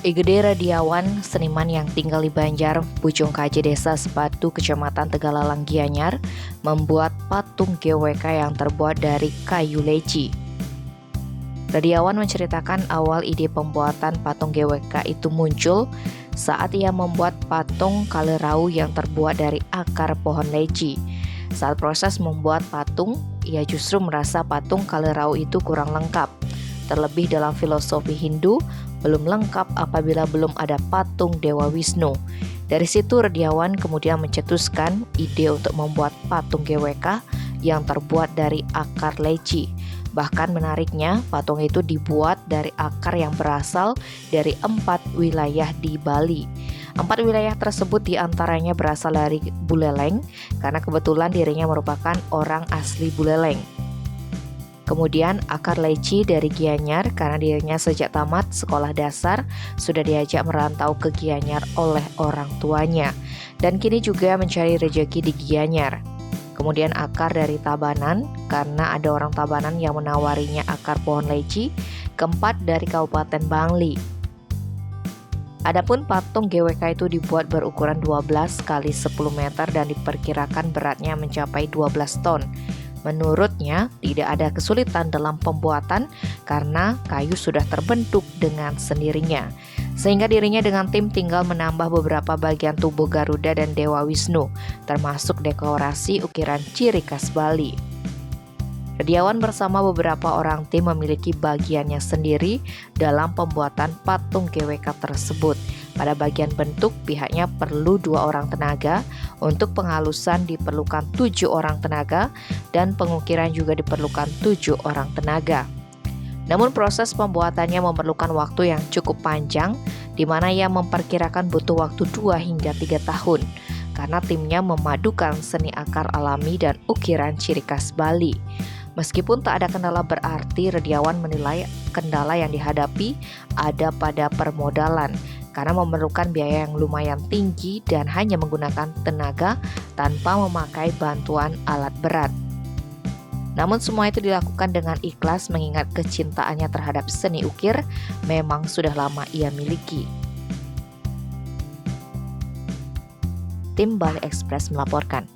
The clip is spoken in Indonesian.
Igede Radiawan, seniman yang tinggal di Banjar, Bujung Kaji Desa Sebatu, Kecamatan Tegalalang Gianyar, membuat patung GWK yang terbuat dari kayu leci. Radiawan menceritakan awal ide pembuatan patung GWK itu muncul saat ia membuat patung kalerau yang terbuat dari akar pohon leci. Saat proses membuat patung, ia justru merasa patung kalerau itu kurang lengkap. Terlebih dalam filosofi Hindu, belum lengkap apabila belum ada patung Dewa Wisnu. Dari situ Radiawan kemudian mencetuskan ide untuk membuat patung GWK yang terbuat dari akar leci. Bahkan menariknya, patung itu dibuat dari akar yang berasal dari 4 wilayah di Bali. 4 wilayah tersebut diantaranya berasal dari Buleleng, karena kebetulan dirinya merupakan orang asli Buleleng. Kemudian akar leci dari Gianyar karena dirinya sejak tamat sekolah dasar sudah diajak merantau ke Gianyar oleh orang tuanya dan kini juga mencari rejeki di Gianyar. Kemudian akar dari Tabanan karena ada orang Tabanan yang menawarinya akar pohon leci. Keempat dari Kabupaten Bangli. Adapun patung GWK itu dibuat berukuran 12 kali 10 meter dan diperkirakan beratnya mencapai 12 ton. Menurutnya, tidak ada kesulitan dalam pembuatan karena kayu sudah terbentuk dengan sendirinya. Sehingga dirinya dengan tim tinggal menambah beberapa bagian tubuh Garuda dan Dewa Wisnu, termasuk dekorasi ukiran ciri khas Bali. Radiawan bersama beberapa orang tim memiliki bagiannya sendiri dalam pembuatan patung GWK tersebut. Pada bagian bentuk, pihaknya perlu 2 orang tenaga, untuk penghalusan diperlukan 7 orang tenaga, dan pengukiran juga diperlukan 7 orang tenaga. Namun proses pembuatannya memerlukan waktu yang cukup panjang, di mana ia memperkirakan butuh waktu 2 hingga 3 tahun, karena timnya memadukan seni akar alami dan ukiran ciri khas Bali. Meskipun tak ada kendala berarti, Radiawan menilai kendala yang dihadapi ada pada permodalan, karena memerlukan biaya yang lumayan tinggi dan hanya menggunakan tenaga tanpa memakai bantuan alat berat. Namun semua itu dilakukan dengan ikhlas mengingat kecintaannya terhadap seni ukir memang sudah lama ia miliki. Tim Bali Express melaporkan.